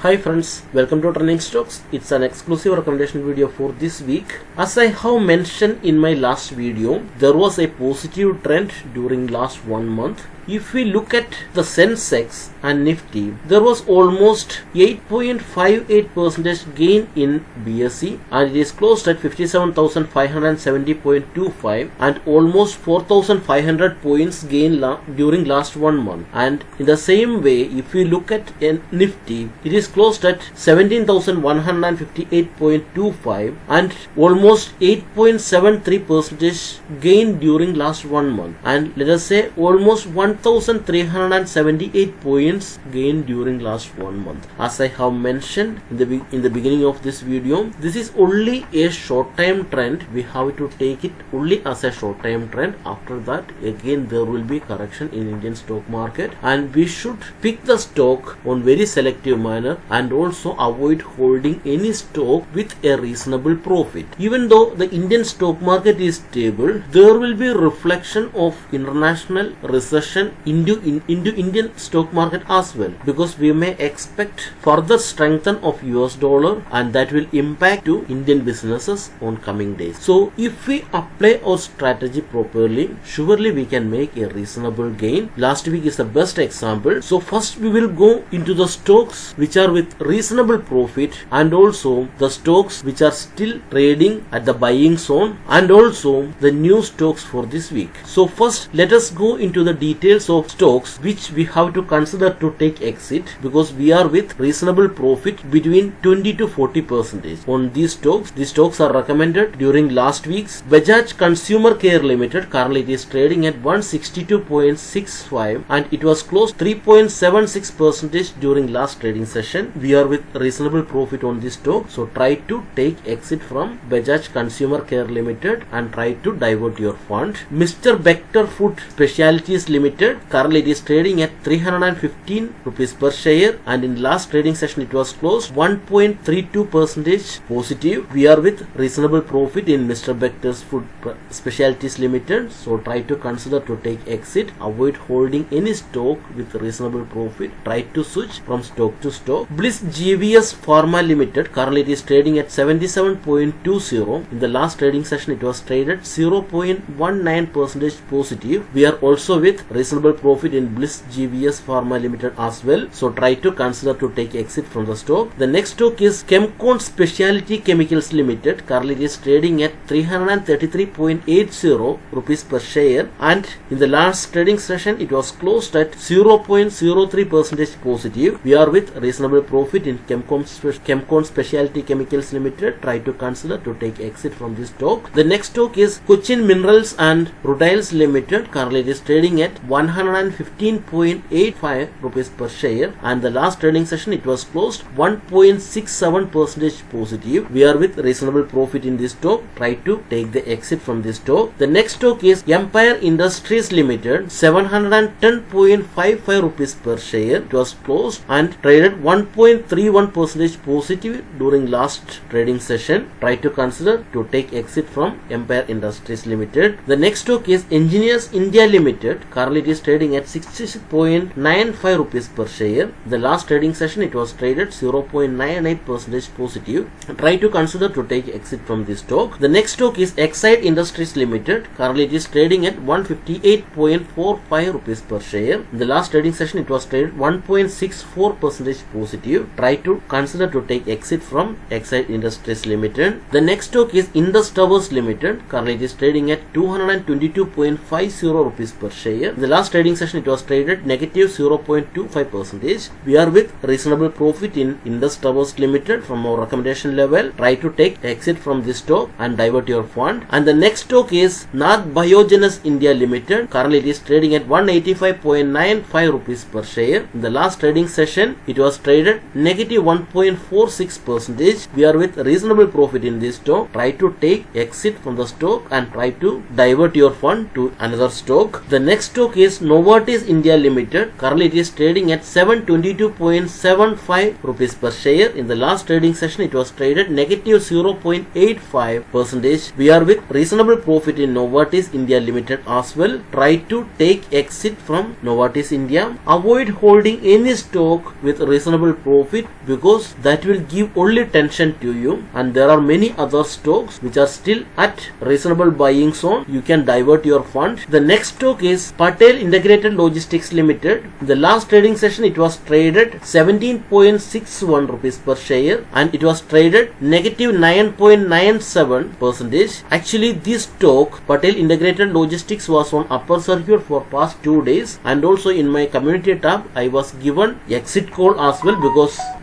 Hi friends, welcome to Trending Stocks. It's an exclusive recommendation video for this week. As I have mentioned in my last video, there was a positive trend during last 1 month. If we look at the Sensex and Nifty, there was almost 8.58% gain in BSE and it is closed at 57,570.25 and almost 4,500 points gain during last 1 month. And in the same way, if we look at Nifty, it is closed at 17,158.25 and almost 8.73% gain during last 1 month. And let us say almost 1,378 points gained during last 1 month. As I have mentioned in the beginning of this video, this is only a short-term trend. We have to take it only as a short-term trend. After that, again there will be correction in Indian stock market, and we should pick the stock on very selective manner and also avoid holding any stock with a reasonable profit. Even though the Indian stock market is stable, there will be reflection of international recession into Indian stock market as well, because we may expect further strengthen of US dollar, and that will impact to Indian businesses on coming days. So if we apply our strategy properly, surely we can make a reasonable gain. Last week is the best example. So first we will go into the stocks which are with reasonable profit, and also the stocks which are still trading at the buying zone, and also the new stocks for this week. So first let us go into the details of stocks which we have to consider to take exit, because we are with reasonable profit between 20 to 40% on these stocks. These stocks are recommended during last week's Bajaj Consumer Care Limited. Currently it is trading at 162.65 and it was closed 3.76% during last trading session. We are with reasonable profit on this stock, so try to take exit from Bajaj Consumer Care Limited and try to divert your fund. Mr. Bector Food Specialities Limited, currently it is trading at 315 rupees per share, and in last trading session it was closed 1.32% positive. We are with reasonable profit in Mr. Bector's Food Specialities Limited, so try to consider to take exit. Avoid holding any stock with reasonable profit. Try to switch from stock to stock. Bliss GVS Pharma Limited, currently it is trading at 77.20. In the last trading session it was traded 0.19% positive. We are also with reasonable profit in Bliss GVS Pharma Limited as well, so try to consider to take exit from the stock. The next stock is Chemcon Specialty Chemicals Limited. Currently it is trading at 333.80 rupees per share, and in the last trading session it was closed at 0.03% positive. We are with reasonable profit in Chemcon Specialty Chemicals Limited. Try to consider to take exit from this stock. The next stock is Cochin Minerals and Rutiles Limited. Currently it is trading at 115.85 rupees per share, and the last trading session it was closed 1.67% positive. We are with reasonable profit in this stock. Try to take the exit from this stock. The next stock is Empire Industries Limited, 710.55 rupees per share. It was closed and traded 1.31% positive during last trading session. Try to consider to take exit from Empire Industries Limited. The next stock is Engineers India Limited. Currently it is trading at 66.95 rupees per share. The last trading session it was traded 0.98% positive. Try to consider to take exit from this stock. The next stock is Exide Industries Limited. Currently it is trading at 158.45 rupees per share. In the last trading session it was traded 1.64% positive. Try to consider to take exit from Exide Industries Limited. The next stock is Indus Towers Limited. Currently it is trading at 222.50 rupees per share. In the last trading session it was traded negative 0.25%. We are with reasonable profit in Indus Towers Limited from our recommendation level. Try to take exit from this stock and divert your fund. And the next stock is North Biogenes India Limited. Currently it is trading at 185.95 rupees per share. In the last trading session it was traded negative 1.46%. We are with reasonable profit in this stock. Try to take exit from the stock and try to divert your fund to another stock. The next stock is is Novartis India Limited. Currently it is trading at 722.75 rupees per share. In the last trading session it was traded negative 0.85%. We are with reasonable profit in Novartis India Limited as well. Try to take exit from Novartis India. Avoid holding any stock with reasonable profit because that will give only tension to you, and there are many other stocks which are still at reasonable buying zone. You can divert your fund. The next stock is Patel Integrated Logistics Limited. In the last trading session it was traded 17.61 rupees per share and it was traded negative 9.97%. Actually this stock Patel Integrated Logistics was on upper circuit for past 2 days, and also in my community tab I was given exit call as well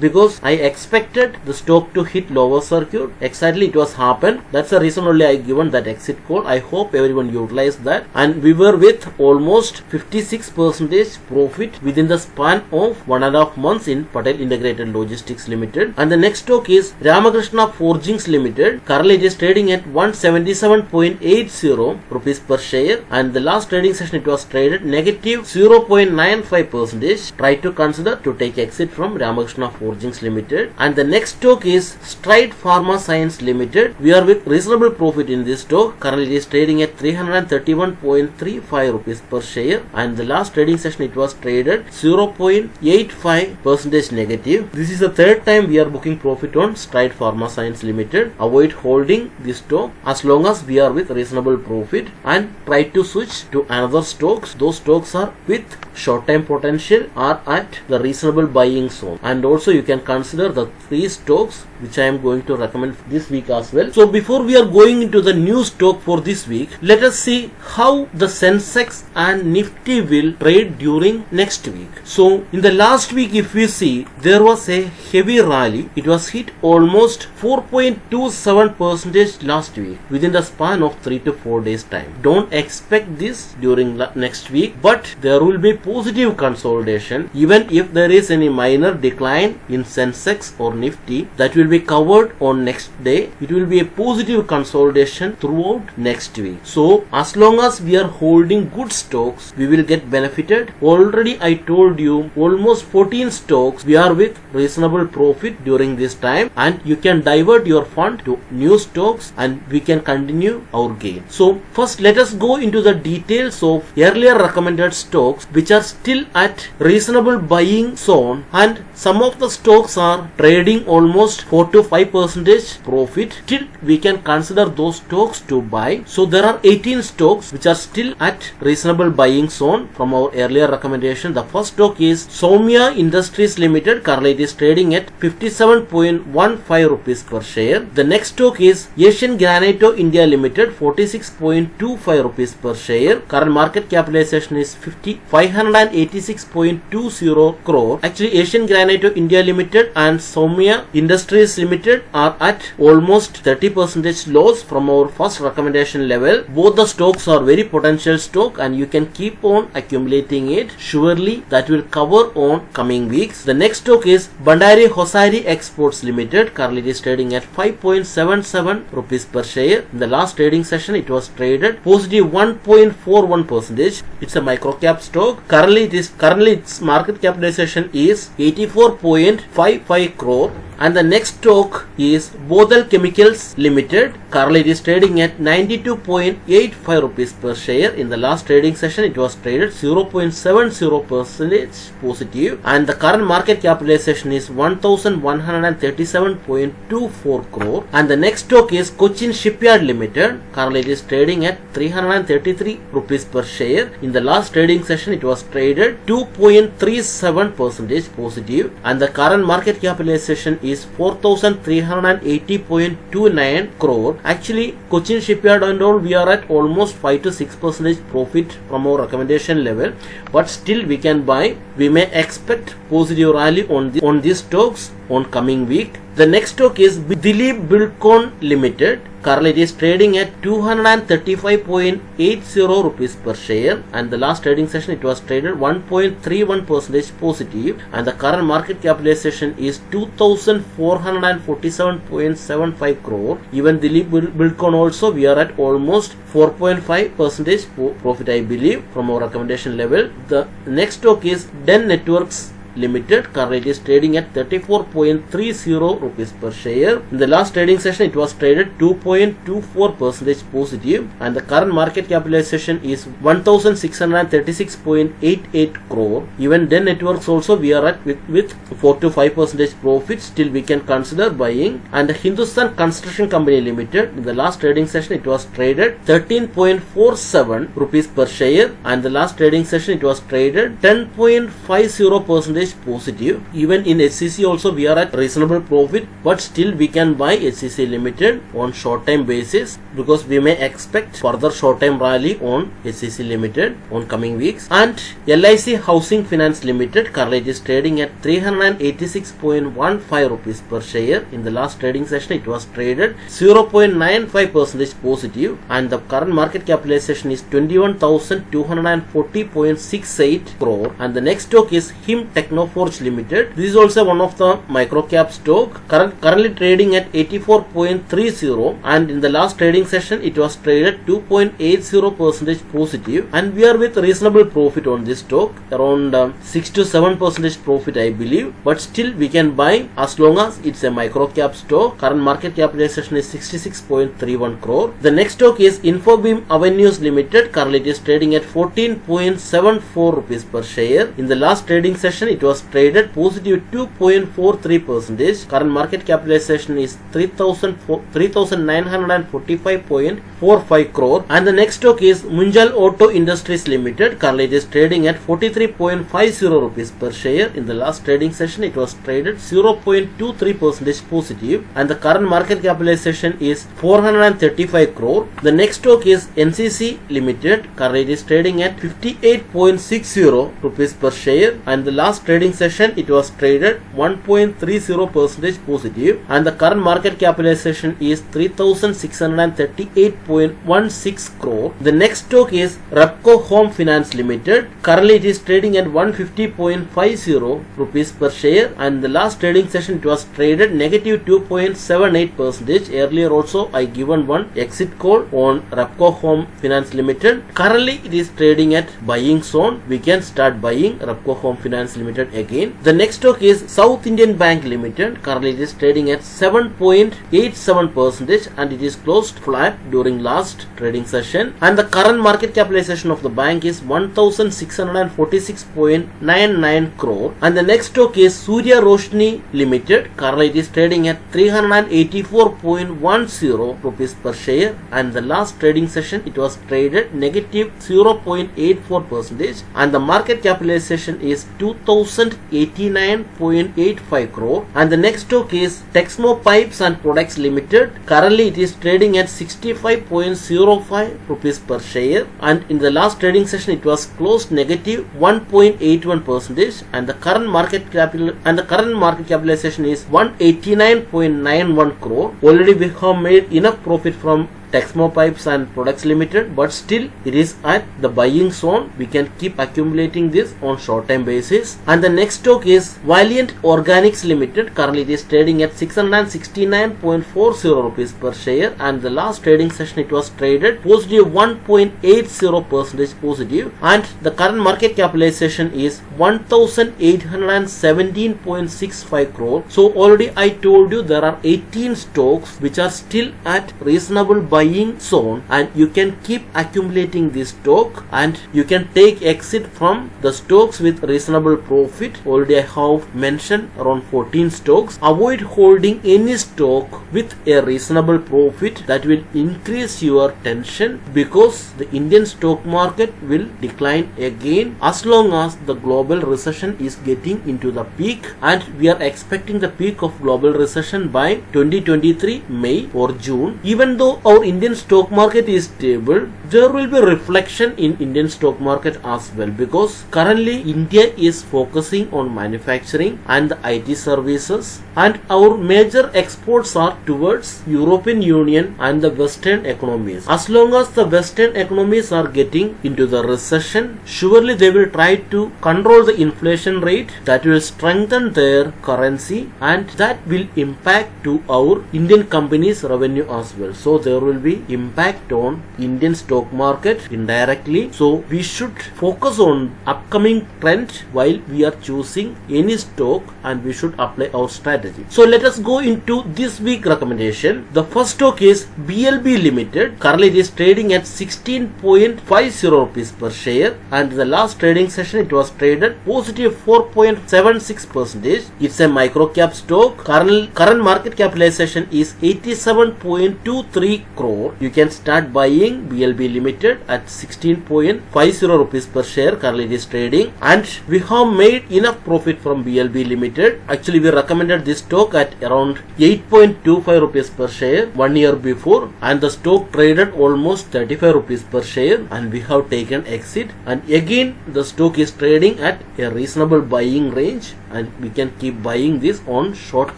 because I expected the stock to hit lower circuit. Exactly it was happened. That's the reason only I given that exit call. I hope everyone utilized that, and we were with almost 56% profit within the span of 1.5 months in Patel Integrated Logistics Limited. And the next stock is Ramakrishna Forgings Limited. Currently it is trading at 177.80 rupees per share, and the last trading session it was traded negative 0.95%. Try to consider to take exit from Ramakrishna Forgings Limited. And the next stock is Stride Pharma Science Limited. We are with reasonable profit in this stock. Currently it is trading at 331.35 rupees per share, and the last trading session it was traded 0.85% negative. This is the third time we are booking profit on Stride Pharma Science Limited. Avoid holding this stock as long as we are with reasonable profit, and try to switch to another stocks. Those stocks are with short time potential, are at the reasonable buying zone, and also you can consider the 3 stocks which I am going to recommend this week as well. So before we are going into the new stock for this week, let us see how the Sensex and Nifty will trade during next week. So in the last week if we see, there was a heavy rally. It was hit almost 4.27% last week within the span of 3 to 4 days time. Don't expect this during next week, but there will be positive consolidation. Even if there is any minor decline in Sensex or Nifty, that will be covered on next day. It will be a positive consolidation throughout next week. So as long as we are holding good stocks, we will get benefited. Already I told you almost 14 stocks we are with reasonable profit during this time, and you can divert your fund to new stocks and we can continue our gain. So first let us go into the details of earlier recommended stocks which are still at reasonable buying zone, and some of the stocks are trading almost 4 to 5% profit. Still we can consider those stocks to buy. So there are 18 stocks which are still at reasonable buying zone from our earlier recommendation. The first stock is Soumya Industries Limited. Currently it is trading at 57.15 rupees per share. The next stock is Asian Granato India Limited, 46.25 rupees per share. Current market capitalization is 586.20 crore. Actually Asian Granato India Limited and Soumya Industries Limited are at almost 30% loss from our first recommendation level. Both the stocks are very potential stock and you can keep on accumulating it. Surely that will cover on coming weeks. The next stock is Bandari Hosari Exports Limited. Currently it is trading at 5.77 rupees per share. In the last trading session it was traded positive 1.41%. It's a micro cap stock. Currently its market capitalization is 84.55 crore. And the next stock is Bodal Chemicals Limited. Currently it is trading at 92.85 rupees per share. In the last trading session it was traded 0.70% positive, and the current market capitalization is 1137.24 crore. And the next stock is Cochin Shipyard Limited. Currently it is trading at 333 rupees per share. In the last trading session it was traded 2.37% positive, and the current market capitalization is 4,380.29 crore. Actually Cochin Shipyard and all, we are at almost 5 to 6% profit from our recommendation level, but still we can buy. We may expect positive rally on these stocks on coming week. The next stock is Dilip Bilcon Limited. Currently it is trading at 235.80 rupees per share, and the last trading session it was traded 1.31% positive, and the current market capitalization is 2447.75 crore. Even the Bitcoin also we are at almost 4.5% profit, I believe, from our recommendation level. The next stock is Den Networks Limited. Currently it is trading at 34.30 rupees per share. In the last trading session it was traded 2.24% positive, and the current market capitalization is 1636.88 crore. Even Den Networks also we are at with 4 to 5% profit. Still we can consider buying. And the Hindustan Construction Company Limited, in the last trading session it was traded 13.47 rupees per share, and the last trading session it was traded 10.50% positive. Even in HCC also we are at reasonable profit, but still we can buy HCC Limited on short time basis, because we may expect further short time rally on HCC Limited on coming weeks. And LIC Housing Finance Limited, currently it is trading at 386.15 rupees per share. In the last trading session it was traded 0.95% positive, and the current market capitalization is 21,240.68 crore. And the next stock is Him Technoforge Limited. This is also one of the micro cap stock, currently trading at 84.30, and in the last trading session it was traded 2.80% positive, and we are with reasonable profit on this stock, around 6 to 7% profit, I believe, but still we can buy as long as it's a micro cap stock. Current market capitalization is 66.31 crore. The next stock is Infobeam Avenues Limited. Currently it is trading at 14.74 rupees per share. In the last trading session it was traded positive 2.43%. Current market capitalization is 3,945.45 crore. And the next stock is Munjal Auto Industries Limited. Currently it is trading at 43.50 rupees per share. In the last trading session it was traded 0.23% positive, and the current market capitalization is 435 crore. The next stock is NCC Limited. Currently it is trading at 58.60 rupees per share, and the last trading session it was traded 1.30% positive, and the current market capitalization is 3,638.16 crore. The next stock is Repco Home Finance Limited. Currently it is trading at 150.50 rupees per share, and the last trading session it was traded negative 2.78%. Earlier also I given one exit call on Repco Home Finance Limited. Currently it is trading at buying zone. We can start buying Repco Home Finance Limited again. The next stock is South Indian Bank Limited. Currently it is trading at 7.87%, and it is closed flat during last trading session, and the current market capitalization of the bank is 1,646.99 crore. And the next stock is Surya Roshni Limited. Currently it is trading at 384.10 rupees per share, and the last trading session it was traded negative 0.84%, and the market capitalization is 2,089.85 crore. And the next stock is Texmo Pipes and Products Limited. Currently it is trading at 65.05 rupees per share, and in the last trading session it was closed negative 1.81%, and the current market capitalization is 189.91 crore. Already we have made enough profit from Texmo Pipes and Products Limited, but still it is at the buying zone. We can keep accumulating this on short time basis. And the next stock is Valiant Organics Limited. Currently it is trading at 669.40 rupees per share, and the last trading session it was traded positive 1.80% positive, and the current market capitalization is 1,817.65 crore. So already I told you there are 18 stocks which are still at reasonable buying zone, and you can keep accumulating this stock, and you can take exit from the stocks with reasonable profit. Already I have mentioned around 14 stocks. Avoid holding any stock with a reasonable profit. That will increase your tension, because the Indian stock market will decline again as long as the global recession is getting into the peak, and we are expecting the peak of global recession by 2023 May or June. Even though our Indian stock market is stable, there will be reflection in Indian stock market as well, because currently India is focusing on manufacturing and the IT services, and our major exports are towards European Union and the Western economies. As long as the Western economies are getting into the recession, surely they will try to control the inflation rate. That will strengthen their currency, and that will impact to our Indian companies' revenue as well. So there will be impact on Indian stock market indirectly. So we should focus on upcoming trend while we are choosing any stock, and we should apply our strategy. So let us go into this week recommendation. The first stock is BLB Limited. Currently it is trading at 16.50 rupees per share, and the last trading session it was traded positive 4.76%. It's a micro cap stock. Current market capitalization is 87.23 crore. You can start buying BLB Limited at 16.50 rupees per share. Currently it is trading, and we have made enough profit from BLB Limited. Actually, we recommended this stock at around 8.25 rupees per share 1 year before, and the stock traded almost 35 rupees per share, and we have taken exit, and again the stock is trading at a reasonable buying range, and we can keep buying this on short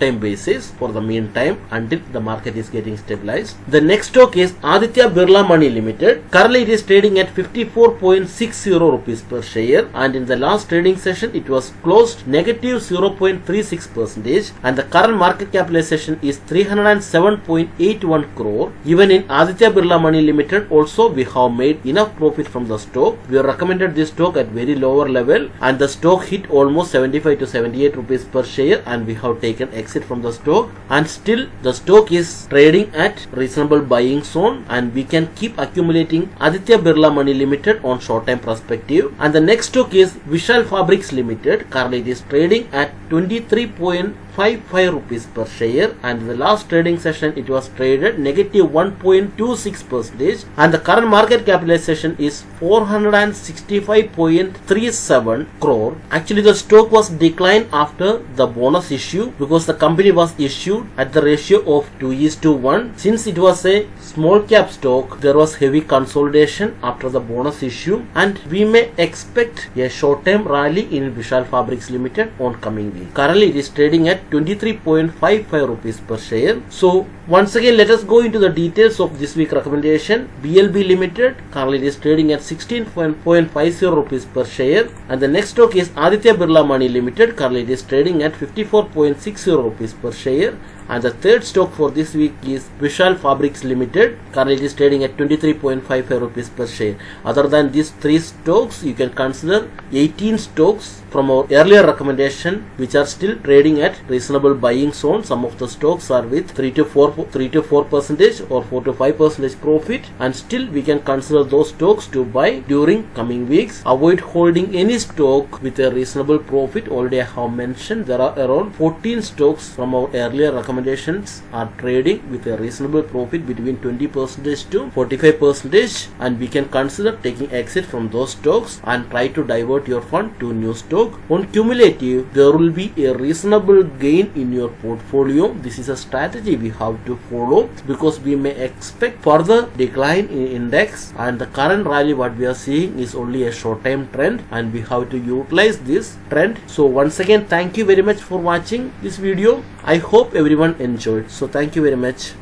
time basis for the meantime until the market is getting stabilized. The next stock is Aditya Birla Money Limited. Currently it is trading at 54.60 rupees per share, and in the last trading session it was closed negative 0.36%, and the current market capitalization is 307.81 crore. Even in Aditya Birla Money Limited also we have made enough profit from the stock. We recommended this stock at very lower level, and the stock hit almost 75 to 78 rupees per share, and we have taken exit from the stock, and still the stock is trading at reasonable buying zone, and we can keep accumulating Aditya Birla Money Limited on short time perspective. And the next stock is Vishal Fabrics Limited. Currently it is trading at 23.55 rupees per share, and the last trading session it was traded negative 1.26%, and the current market capitalization is 465.37 crore. Actually the stock was declined after the bonus issue, because the company was issued at the ratio of 2:1. Since it was a small cap stock, there was heavy consolidation after the bonus issue, and we may expect a short term rally in Vishal Fabrics Limited on coming week. Currently it is trading at 23.55 rupees per share. So once again let us go into the details of this week recommendation. BLB Limited, currently it is trading at 16.50 rupees per share, and the next stock is Aditya Birla Money Limited. Currently it is trading at 54.60 rupees per share, and the third stock for this week is Vishal Fabrics Limited. Currently it is trading at 23.55 rupees per share. Other than these three stocks, you can consider 18 stocks from our earlier recommendation which are still trading at reasonable buying zone. Some of the stocks are with 3 to 4% or 4 to 5% profit, and still we can consider those stocks to buy during coming weeks. Avoid holding any stock with a reasonable profit. Already I have mentioned there are around 14 stocks from our earlier recommendations are trading with a reasonable profit between 20% to 45%, and we can consider taking exit from those stocks and try to divert your fund to new stock. On cumulative, there will be a reasonable gain in your portfolio. This is a strategy we have to follow, because we may expect further decline in index, and the current rally what we are seeing is only a short time trend, and we have to utilize this trend. So once again, thank you very much for watching this video. I hope everyone enjoyed. So thank you very much.